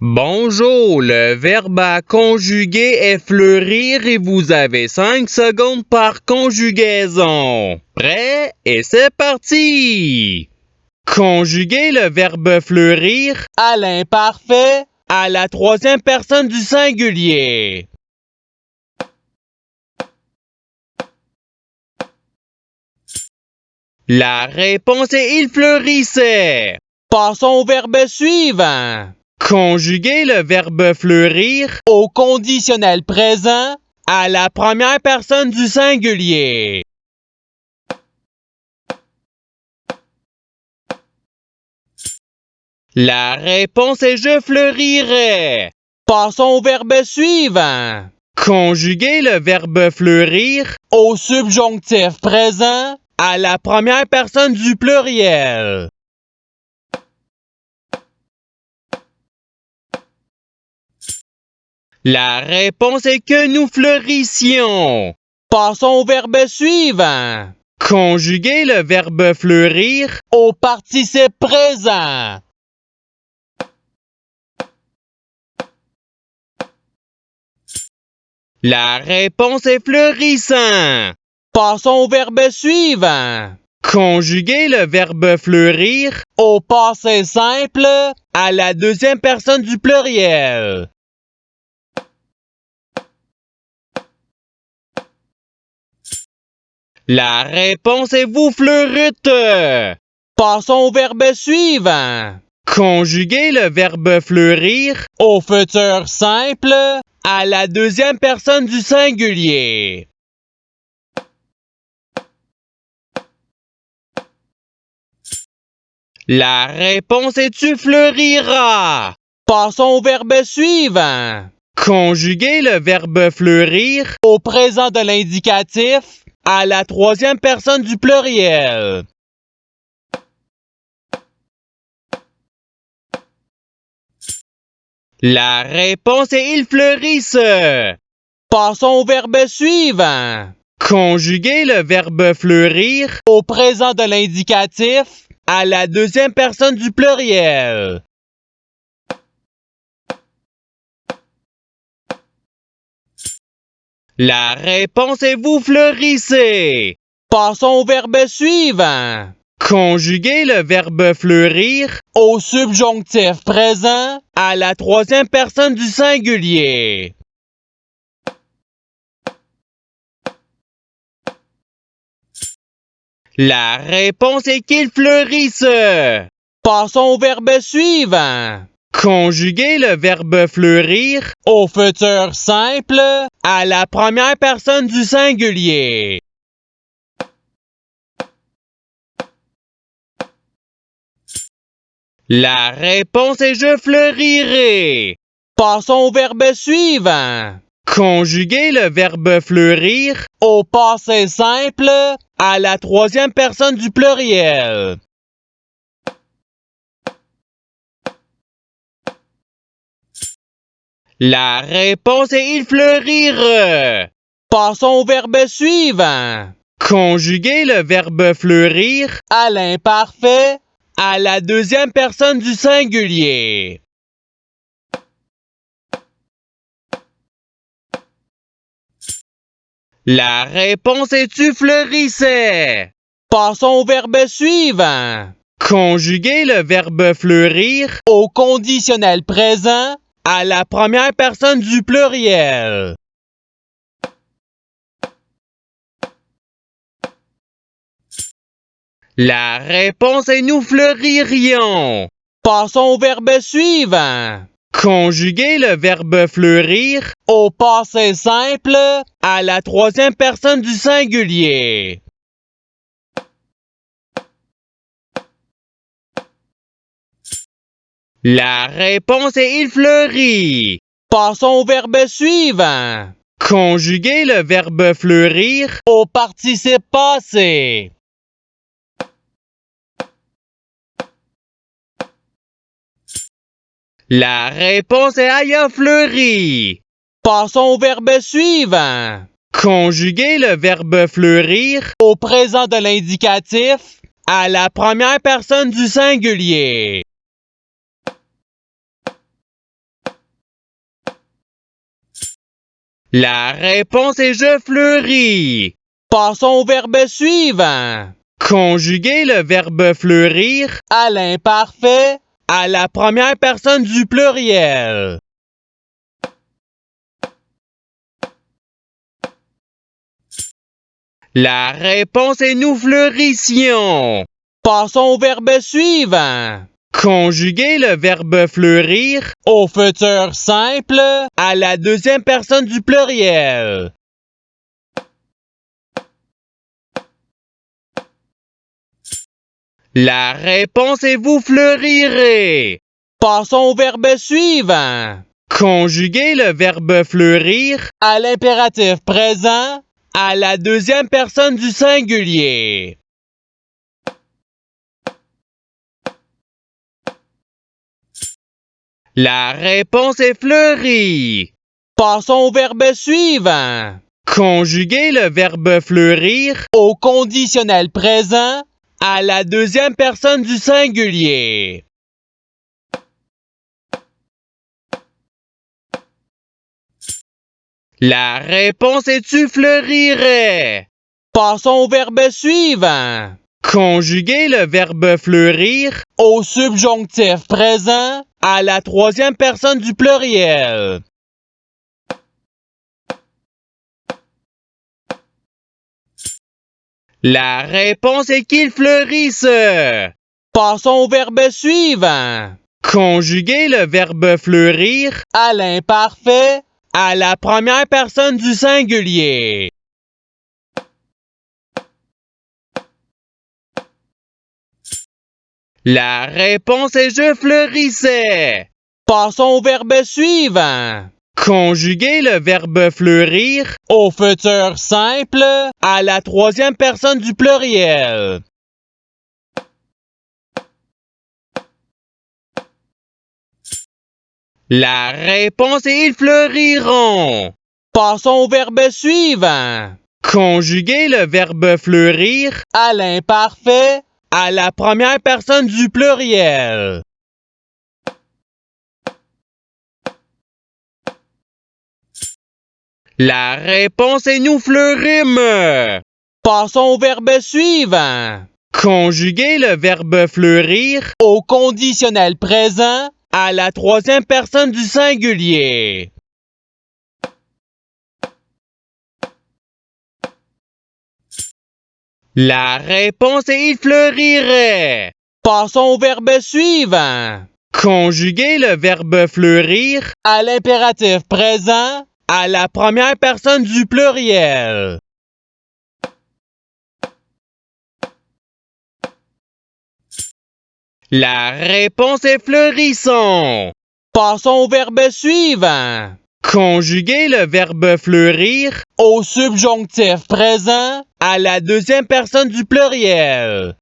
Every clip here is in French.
Bonjour, le verbe à conjuguer est fleurir et vous avez 5 secondes par conjugaison. Prêt? Et c'est parti! Conjuguer le verbe fleurir à l'imparfait à la troisième personne du singulier. La réponse est il fleurissait. Passons au verbe suivant. Conjuguer le verbe fleurir au conditionnel présent à la première personne du singulier. La réponse est je fleurirais. Passons au verbe suivant. Conjuguer le verbe fleurir au subjonctif présent à la première personne du pluriel. La réponse est que nous fleurissions. Passons au verbe suivant. Conjuguer le verbe fleurir au participe présent. La réponse est fleurissant. Passons au verbe suivant. Conjuguer le verbe fleurir au passé simple à la deuxième personne du pluriel. La réponse est vous fleurûtes. Passons au verbe suivant. Conjuguer le verbe fleurir au futur simple à la deuxième personne du singulier. La réponse est tu fleuriras. Passons au verbe suivant. Conjuguer le verbe fleurir au présent de l'indicatif à la troisième personne du pluriel. La réponse est il fleurissent. Passons au verbe suivant. Conjuguer le verbe fleurir au présent de l'indicatif à la deuxième personne du pluriel. La réponse est vous fleurissez. Passons au verbe suivant. Conjuguer le verbe fleurir au subjonctif présent à la troisième personne du singulier. La réponse est qu'ils fleurissent. Passons au verbe suivant. Conjuguer le verbe fleurir au futur simple à la première personne du singulier. La réponse est je fleurirai. Passons au verbe suivant. Conjuguer le verbe fleurir au passé simple à la troisième personne du pluriel. La réponse est il fleurir. Passons au verbe suivant. Conjuguer le verbe fleurir à l'imparfait à la deuxième personne du singulier. La réponse est tu fleurissais. Passons au verbe suivant. Conjuguer le verbe fleurir au conditionnel présent à la première personne du pluriel. La réponse est nous fleuririons. Passons au verbe suivant. Conjuguer le verbe fleurir au passé simple à la troisième personne du singulier. La réponse est il fleurit. Passons au verbe suivant. Conjuguer le verbe fleurir au participe passé. La réponse est aya fleuri. Passons au verbe suivant. Conjuguer le verbe fleurir au présent de l'indicatif à la première personne du singulier. La réponse est je fleuris. Passons au verbe suivant. Conjuguer le verbe fleurir à l'imparfait à la première personne du pluriel. La réponse est nous fleurissions. Passons au verbe suivant. Conjuguer le verbe fleurir au futur simple à la deuxième personne du pluriel. La réponse est vous fleurirez. Passons au verbe suivant. Conjuguer le verbe fleurir à l'impératif présent à la deuxième personne du singulier. La réponse est fleurie. Passons au verbe suivant. Conjuguer le verbe fleurir au conditionnel présent à la deuxième personne du singulier. La réponse est tu fleurirais. Passons au verbe suivant. Conjuguer le verbe fleurir au subjonctif présent à la troisième personne du pluriel. La réponse est qu'il fleurisse. Passons au verbe suivant. Conjuguer le verbe fleurir à l'imparfait à la première personne du singulier. La réponse est je fleurissais. Passons au verbe suivant. Conjuguer le verbe fleurir au futur simple à la troisième personne du pluriel. La réponse est ils fleuriront. Passons au verbe suivant. Conjuguer le verbe fleurir à l'imparfait à la première personne du pluriel. La réponse est nous fleurîmes. Passons au verbe suivant. Conjuguer le verbe fleurir au conditionnel présent à la troisième personne du singulier. La réponse est il fleurirait. Passons au verbe suivant. Conjuguer le verbe fleurir à l'impératif présent à la première personne du pluriel. La réponse est fleurisson. Passons au verbe suivant. Conjuguer le verbe fleurir au subjonctif présent à la deuxième personne du pluriel.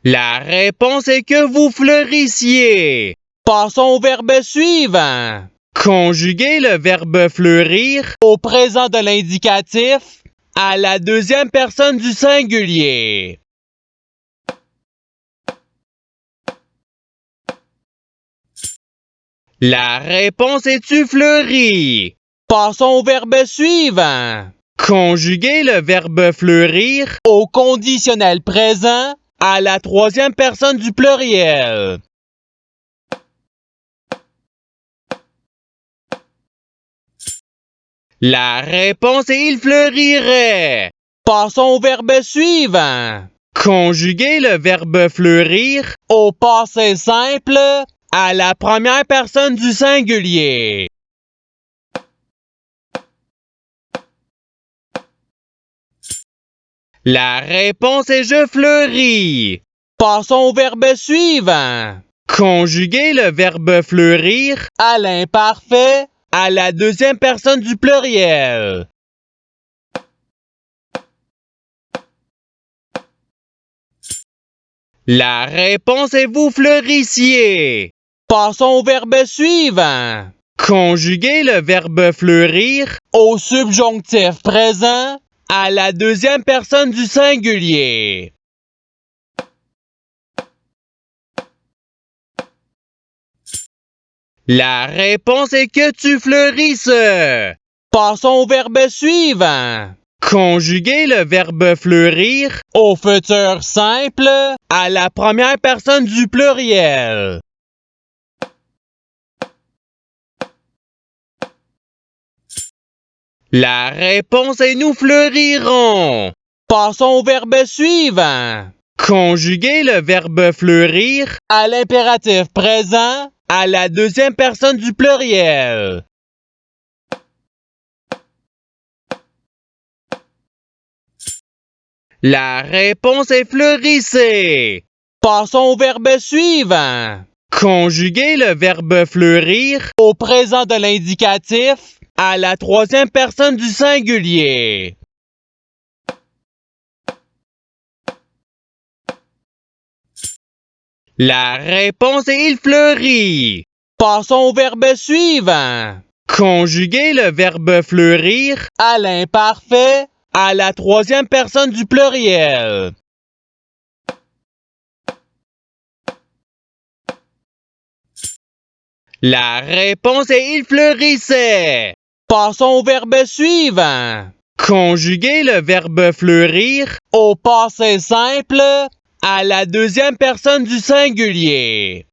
La réponse est que vous fleurissiez. Passons au verbe suivant. Conjuguer le verbe fleurir au présent de l'indicatif à la deuxième personne du singulier. La réponse est tu fleuris. Passons au verbe suivant. Conjuguer le verbe fleurir au conditionnel présent à la troisième personne du pluriel. La réponse est il fleurirait. Passons au verbe suivant. Conjuguer le verbe fleurir au passé simple à la première personne du singulier. La réponse est je fleuris. Passons au verbe suivant. Conjuguer le verbe fleurir à l'imparfait à la deuxième personne du pluriel. La réponse est vous fleurissiez. Passons au verbe suivant. Conjuguer le verbe fleurir au subjonctif présent à la deuxième personne du singulier. La réponse est que tu fleurisses. Passons au verbe suivant. Conjuguer le verbe fleurir au futur simple à la première personne du pluriel. La réponse est nous fleurirons. Passons au verbe suivant. Conjuguer le verbe fleurir à l'impératif présent à la deuxième personne du pluriel. La réponse est fleurissez. Passons au verbe suivant. Conjuguer le verbe fleurir au présent de l'indicatif à la troisième personne du singulier. La réponse est il fleurit. Passons au verbe suivant. Conjuguer le verbe fleurir à l'imparfait à la troisième personne du pluriel. La réponse est il fleurissait. Passons au verbe suivant. Conjuguer le verbe fleurir au passé simple à la deuxième personne du singulier.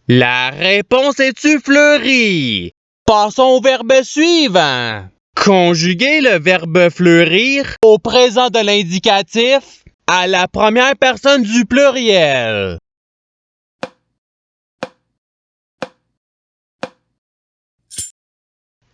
La réponse est tu fleuris. Passons au verbe suivant. Conjuguer le verbe fleurir au présent de l'indicatif à la première personne du pluriel.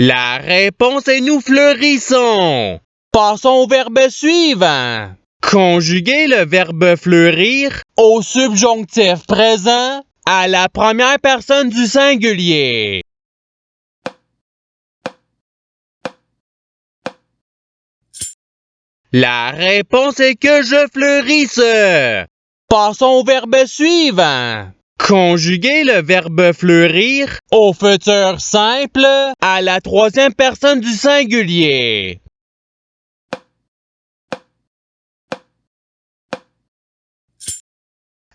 La réponse est nous fleurissons. Passons au verbe suivant. Conjuguer le verbe fleurir au subjonctif présent à la première personne du singulier. La réponse est que je fleurisse. Passons au verbe suivant. Conjuguer le verbe fleurir au futur simple à la troisième personne du singulier.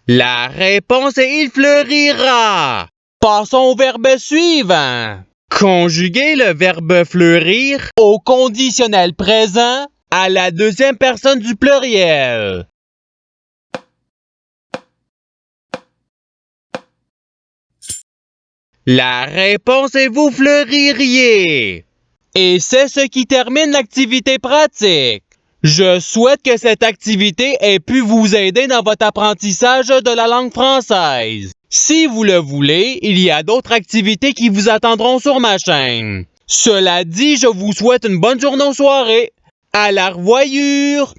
La réponse est il fleurira. Passons au verbe suivant. Conjuguer le verbe fleurir au conditionnel présent à la deuxième personne du pluriel. La réponse est vous fleuririez. Et c'est ce qui termine l'activité pratique. Je souhaite que cette activité ait pu vous aider dans votre apprentissage de la langue française. Si vous le voulez, il y a d'autres activités qui vous attendront sur ma chaîne. Cela dit, je vous souhaite une bonne journée ou soirée. À la revoyure!